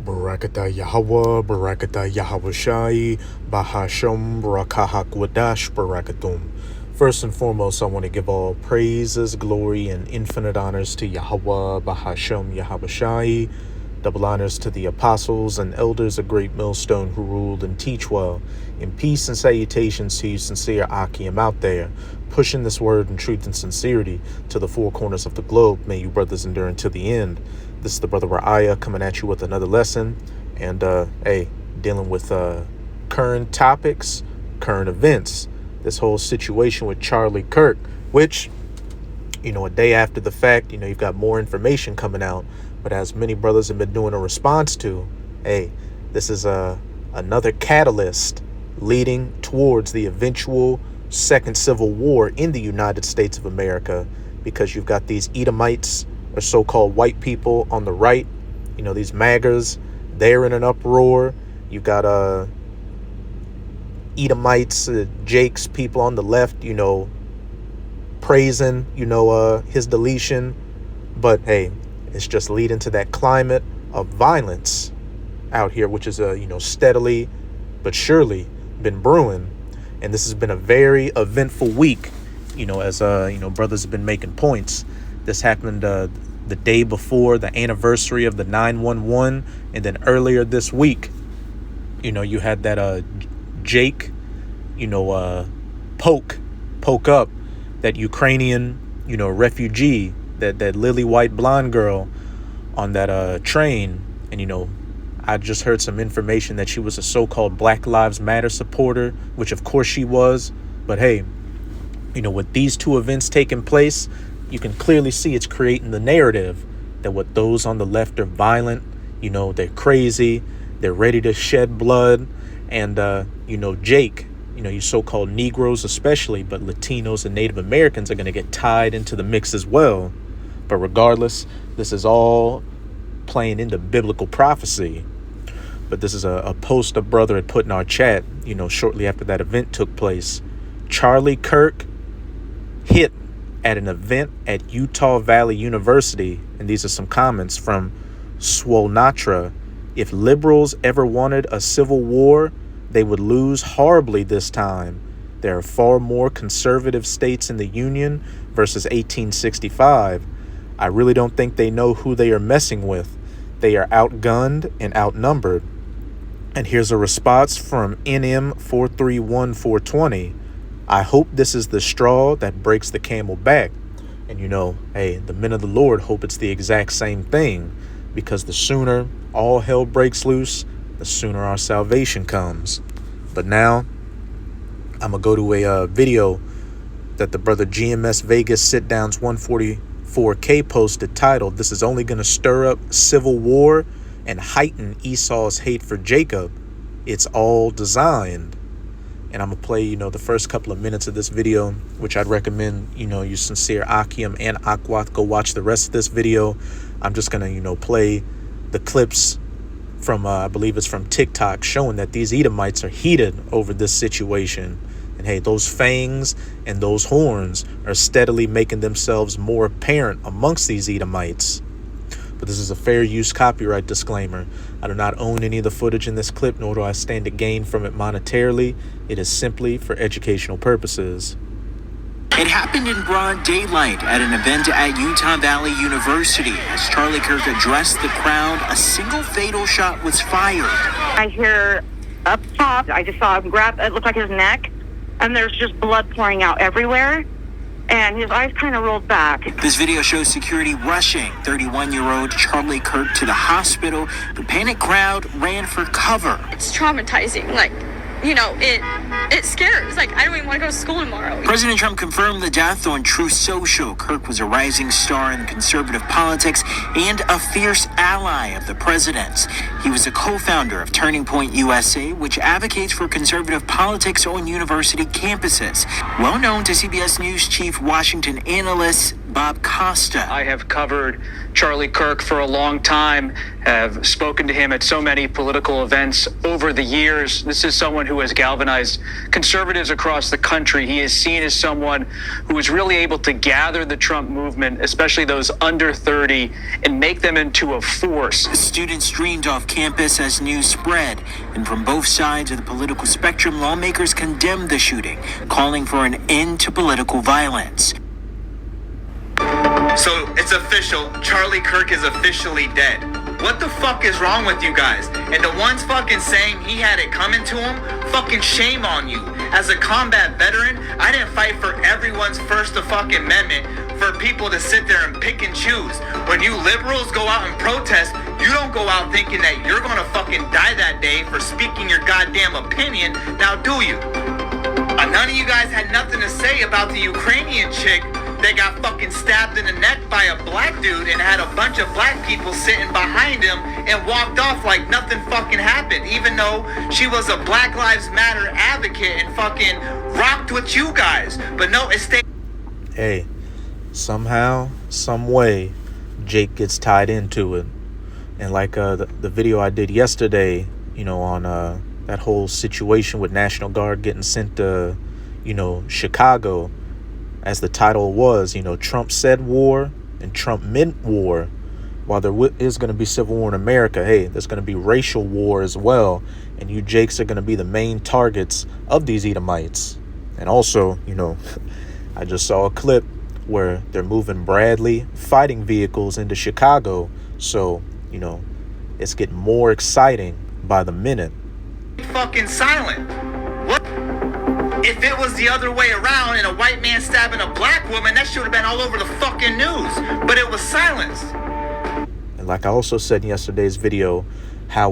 Barakatah Yahweh, Barakatah Yahweh Shai, Bahasham, Barakahak Wadash, Barakatum. First and foremost, I want to give all praises, glory, and infinite honors to Yahweh, Bahasham, Yahweh Shai. Double honors to the apostles and elders of Great Millstone who ruled and teach well. In peace and salutations to you sincere Akim out there, pushing this word in truth and sincerity to the four corners of the globe. May you brothers endure until the end. This is the brother Ra'aya coming at you with another lesson. And, dealing with current topics, current events. This whole situation with Charlie Kirk, which, a day after the fact, you've got more information coming out. But as many brothers have been doing a response to, this is another catalyst leading towards the eventual second civil war in the United States of America, because you've got these Edomites, or so-called white people on the right, these MAGAs, they're in an uproar. You've got Edomites, Jake's people on the left, praising, his deletion. But hey, it's just leading to that climate of violence out here, which is steadily but surely been brewing. And this has been a very eventful week, as brothers have been making points. This happened the day before the anniversary of the 9/11, and then earlier this week, you had that Jake, poke up that Ukrainian, refugee, that lily white blonde girl on that train. And I just heard some information that she was a so-called Black Lives Matter supporter, which of course she was. But hey, with these two events taking place, you can clearly see it's creating the narrative that what those on the left are violent, they're crazy, they're ready to shed blood. And Jake, you so-called Negroes especially, but Latinos and Native Americans are going to get tied into the mix as well. But regardless, this is all playing into biblical prophecy. But this is a post a brother had put in our chat, shortly after that event took place. Charlie Kirk hit at an event at Utah Valley University. And these are some comments from Swolnatra. If liberals ever wanted a civil war, they would lose horribly this time. There are far more conservative states in the Union versus 1865. I really don't think they know who they are messing with. They are outgunned and outnumbered. And here's a response from NM431420. I hope this is the straw that breaks the camel back. And the men of the Lord hope it's the exact same thing, because the sooner all hell breaks loose, the sooner our salvation comes. But now I'm going to go to a video that the brother GMS Vegas Sit Downs 144K posted titled, "This is only going to stir up civil war and heighten Esau's hate for Jacob. It's all designed." And I'm going to play, the first couple of minutes of this video, which I'd recommend, you sincere Akim and Akwath go watch the rest of this video. I'm just going to, play the clips from, I believe it's from TikTok, showing that these Edomites are heated over this situation. And hey, those fangs and those horns are steadily making themselves more apparent amongst these Edomites. But this is a fair use copyright disclaimer. I do not own any of the footage in this clip, nor do I stand to gain from it monetarily. It is simply for educational purposes. It happened in broad daylight at an event at Utah Valley University. As Charlie Kirk addressed the crowd, a single fatal shot was fired. I hear up top, I just saw him grab, it looked like his neck, and there's just blood pouring out everywhere, and his eyes kind of rolled back. This video shows security rushing 31-year-old Charlie Kirk to the hospital. The panicked crowd ran for cover. It's traumatizing. It scares. I don't even want to go to school tomorrow. President Trump confirmed the death on Truth Social. Kirk was a rising star in conservative politics and a fierce ally of the president's. He was a co-founder of Turning Point USA, which advocates for conservative politics on university campuses. Well known to CBS News chief Washington analysts, Bob Costa. I have covered Charlie Kirk for a long time, have spoken to him at so many political events over the years. This is someone who has galvanized conservatives across the country. He is seen as someone who is really able to gather the Trump movement, especially those under 30, and make them into a force. Students streamed off campus as news spread, and from both sides of the political spectrum, lawmakers condemned the shooting, calling for an end to political violence. So it's official. Charlie Kirk is officially dead. What the fuck is wrong with you guys? And the ones fucking saying he had it coming to him, fucking shame on you. As a combat veteran, I didn't fight for everyone's First fucking Amendment for people to sit there and pick and choose. When you liberals go out and protest, you don't go out thinking that you're gonna fucking die that day for speaking your goddamn opinion. Now do you? None of you guys had nothing to say about the Ukrainian chick that got fucking stabbed in the neck by a black dude and had a bunch of black people sitting behind him and walked off like nothing fucking happened, even though she was a Black Lives Matter advocate and fucking rocked with you guys. But no, it stayed. Hey, somehow, some way, Jake gets tied into it. And like the video I did yesterday, on that whole situation with National Guard getting sent to, Chicago, as the title was, Trump said war and Trump meant war. While there is going to be civil war in America, hey, there's going to be racial war as well. And you Jakes are going to be the main targets of these Edomites. And also, I just saw a clip where they're moving Bradley fighting vehicles into Chicago. So, it's getting more exciting by the minute. Fucking silent. What? If it was the other way around and a white man stabbing a black woman, that should have been all over the fucking news. But it was silenced. And like I also said in yesterday's video, how,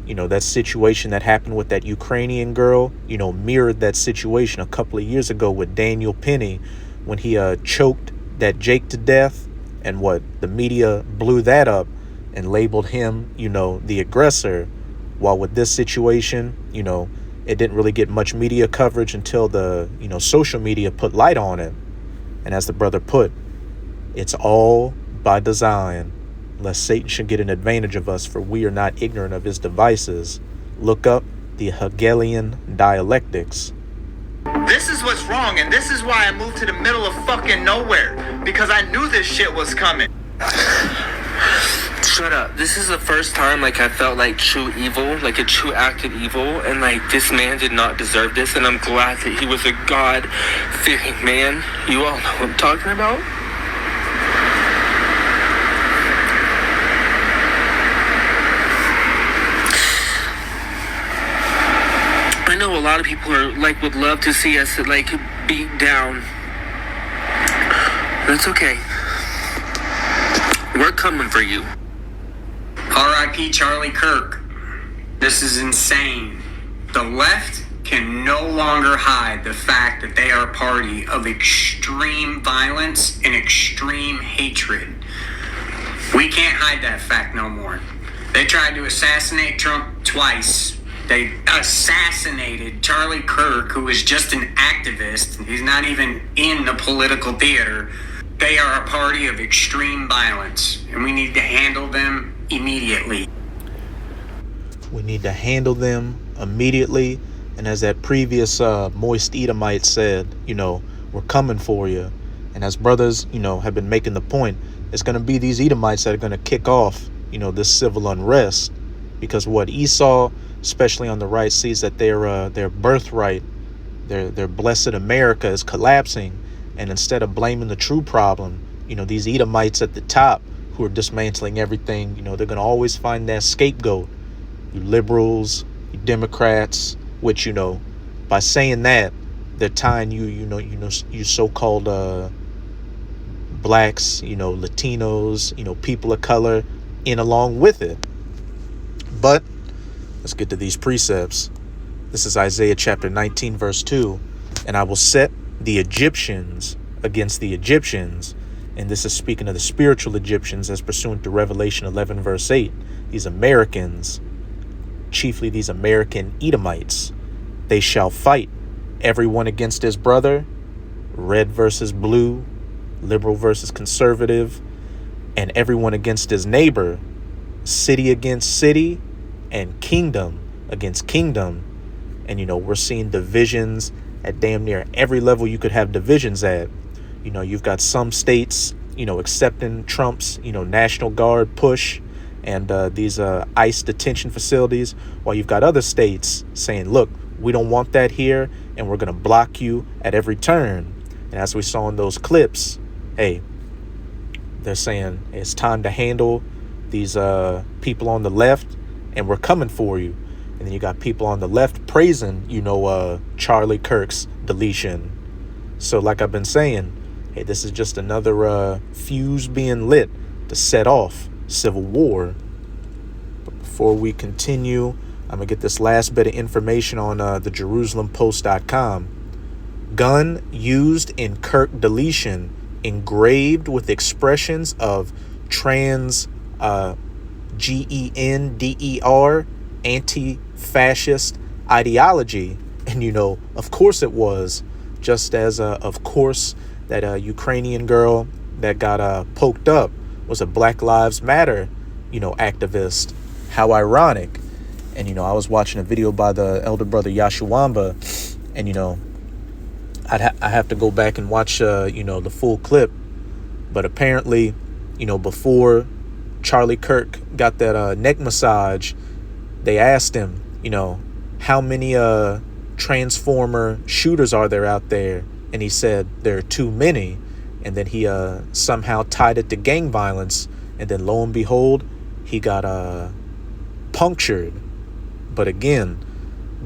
that situation that happened with that Ukrainian girl, mirrored that situation a couple of years ago with Daniel Penny when he choked that Jake to death. And the media blew that up and labeled him, the aggressor. While with this situation, it didn't really get much media coverage until the, social media put light on it. And as the brother put, it's all by design, lest Satan should get an advantage of us, for we are not ignorant of his devices. Look up the Hegelian dialectics. This is what's wrong, and this is why I moved to the middle of fucking nowhere, because I knew this shit was coming. Shut up. This is the first time, I felt like true evil, like a true act of evil, and, this man did not deserve this, and I'm glad that he was a God-fearing man. You all know what I'm talking about? I know a lot of people are, would love to see us, beat down. That's okay. We're coming for you. R.I.P. Charlie Kirk. This is insane. The left can no longer hide the fact that they are a party of extreme violence and extreme hatred. We can't hide that fact no more. They tried to assassinate Trump twice. They assassinated Charlie Kirk, who is just an activist. He's not even in the political theater. They are a party of extreme violence, and we need to handle them immediately. We need to handle them immediately. And as that previous Moist Edomite said, we're coming for you. And as brothers, have been making the point, it's going to be these Edomites that are going to kick off, this civil unrest. Because what Esau, especially on the right, sees that their birthright, their blessed America is collapsing. And instead of blaming the true problem, these Edomites at the top who are dismantling everything, they're going to always find that scapegoat. You liberals, you Democrats, which, by saying that, they're tying you so-called blacks, Latinos, people of color in along with it. But let's get to these precepts. This is Isaiah chapter 19, verse 2. And I will set the Egyptians against the Egyptians. And this is speaking of the spiritual Egyptians as pursuant to Revelation 11, verse 8. These Americans, chiefly these American Edomites, they shall fight, everyone against his brother, red versus blue, liberal versus conservative, and everyone against his neighbor, city against city, and kingdom against kingdom. And, we're seeing divisions at damn near every level you could have divisions at. You've got some states, accepting Trump's, National Guard push and these ICE detention facilities, while you've got other states saying, look, we don't want that here, and we're going to block you at every turn. And as we saw in those clips, hey, they're saying it's time to handle these people on the left, and we're coming for you. And then you got people on the left praising, Charlie Kirk's deletion. So like I've been saying, hey, this is just another fuse being lit to set off civil war. But before we continue, I'm going to get this last bit of information on the JerusalemPost.com. Gun used in Kirk deletion engraved with expressions of trans GENDER anti-fascist ideology. And, of course it was. Just as, of course, that Ukrainian girl that got poked up was a Black Lives Matter, activist. How ironic. And, I was watching a video by the elder brother Yashuamba, and, I have to go back and watch, the full clip. But apparently, before Charlie Kirk got that neck massage, they asked him, how many transformer shooters are there out there? And he said there are too many. And then he somehow tied it to gang violence. And then lo and behold, he got punctured. But again,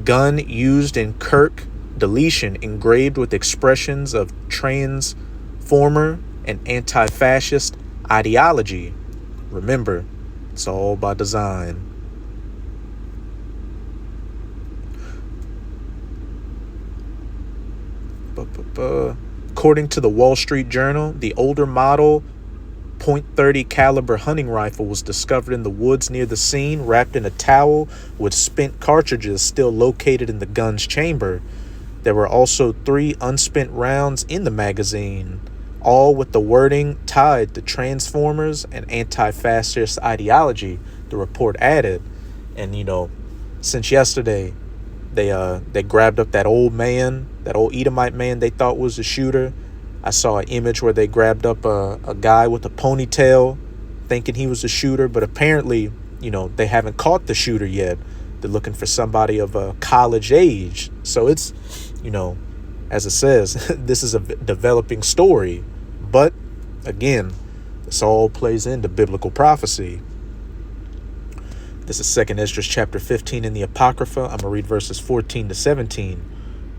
gun used in Kirk deletion engraved with expressions of transformer and anti-fascist ideology. Remember, it's all by design. According to the Wall Street Journal, the older model .30 caliber hunting rifle was discovered in the woods near the scene, wrapped in a towel with spent cartridges still located in the gun's chamber. There were also 3 unspent rounds in the magazine, all with the wording tied to Transformers and anti-fascist ideology, the report added. And, since yesterday, they grabbed up that old man, that old Edomite man they thought was a shooter. I saw an image where they grabbed up a guy with a ponytail thinking he was a shooter, but apparently, they haven't caught the shooter yet. They're looking for somebody of a college age. So it's, as it says, this is a developing story. But again, this all plays into biblical prophecy. This is 2 Esdras chapter 15 in the Apocrypha. I'm going to read verses 14 to 17.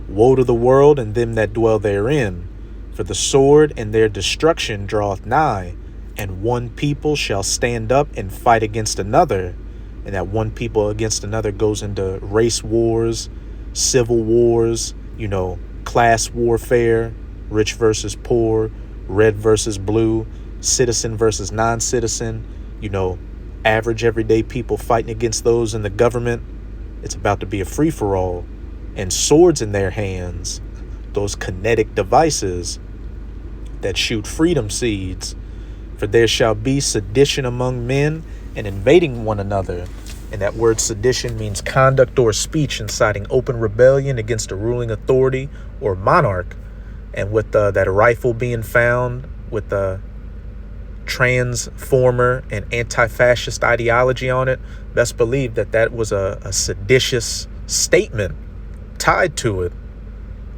Woe to the world and them that dwell therein, for the sword and their destruction draweth nigh, and one people shall stand up and fight against another. And that one people against another goes into race wars, civil wars, class warfare, rich versus poor, red versus blue, citizen versus non-citizen, average everyday people fighting against those in the government. It's about to be a free-for-all. And swords in their hands, those kinetic devices that shoot freedom seeds. For there shall be sedition among men, and invading one another. And that word sedition means conduct or speech inciting open rebellion against a ruling authority or monarch. And with that rifle being found with the transformer and anti-fascist ideology on it, best believe that was a seditious statement tied to it.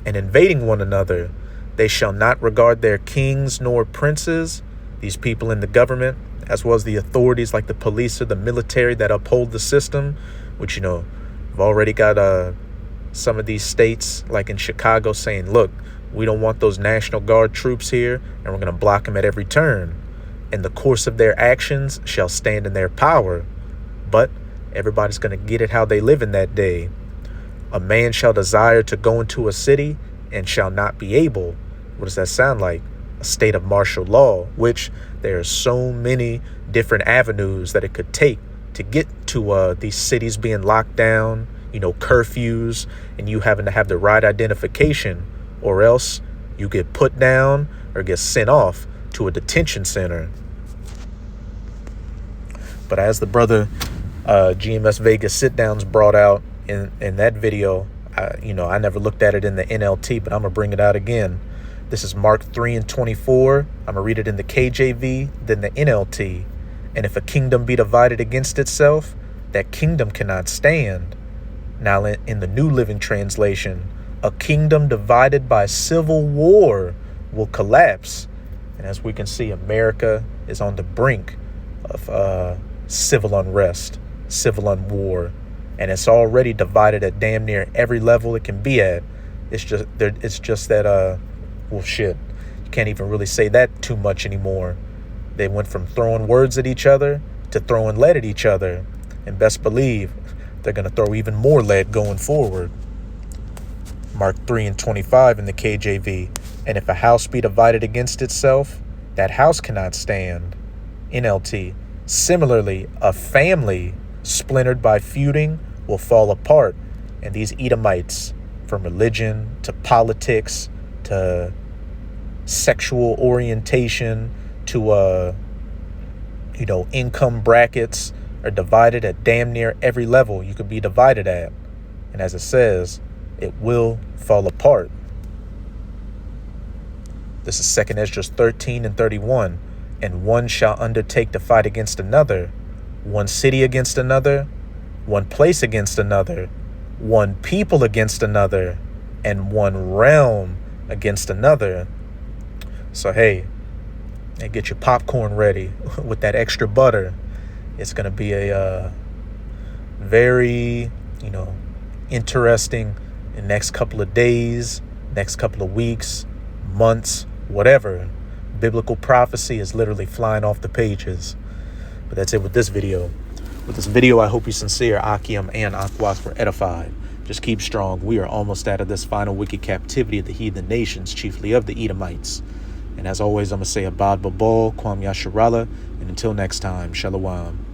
And invading one another, they shall not regard their kings nor princes, these people in the government, as well as the authorities like the police or the military that uphold the system, which, we've already got some of these states, like in Chicago, saying, look, we don't want those National Guard troops here, and we're going to block them at every turn. And the course of their actions shall stand in their power. But everybody's going to get it how they live in that day. A man shall desire to go into a city and shall not be able. What does that sound like? A state of martial law, which there are so many different avenues that it could take to get to these cities being locked down, curfews, and you having to have the right identification, or else you get put down, or get sent off to a detention center. But as the brother GMS Vegas sit-downs brought out in that video, I never looked at it in the NLT, but I'm going to bring it out again. This is Mark 3:24. I'm going to read it in the KJV, then the NLT. And if a kingdom be divided against itself, that kingdom cannot stand. Now in the New Living Translation, a kingdom divided by civil war will collapse. And as we can see, America is on the brink of civil unrest, civil war. And it's already divided at damn near every level it can be at. It's just that, well, shit, you can't even really say that too much anymore. They went from throwing words at each other to throwing lead at each other. And best believe they're going to throw even more lead going forward. Mark 3:25 in the KJV. And if a house be divided against itself, that house cannot stand. NLT. Similarly, a family splintered by feuding will fall apart. And these Edomites, from religion to politics to sexual orientation to income brackets, are divided at damn near every level you could be divided at. And as it says, it will fall apart. This is 2 Ezra 13:31. And one shall undertake to fight against another, one city against another, one place against another, one people against another, and one realm against another. So hey, get your popcorn ready with that extra butter. It's going to be a very, interesting next couple of days, next couple of weeks, months, whatever. Biblical prophecy is literally flying off the pages. But that's it with this video. With this video, I hope you sincere, Akim and Akwas were edified. Just keep strong. We are almost out of this final wicked captivity of the heathen nations, chiefly of the Edomites. And as always, I'm going to say Abad Babal, Kwam Yasharala, and until next time, Shalom.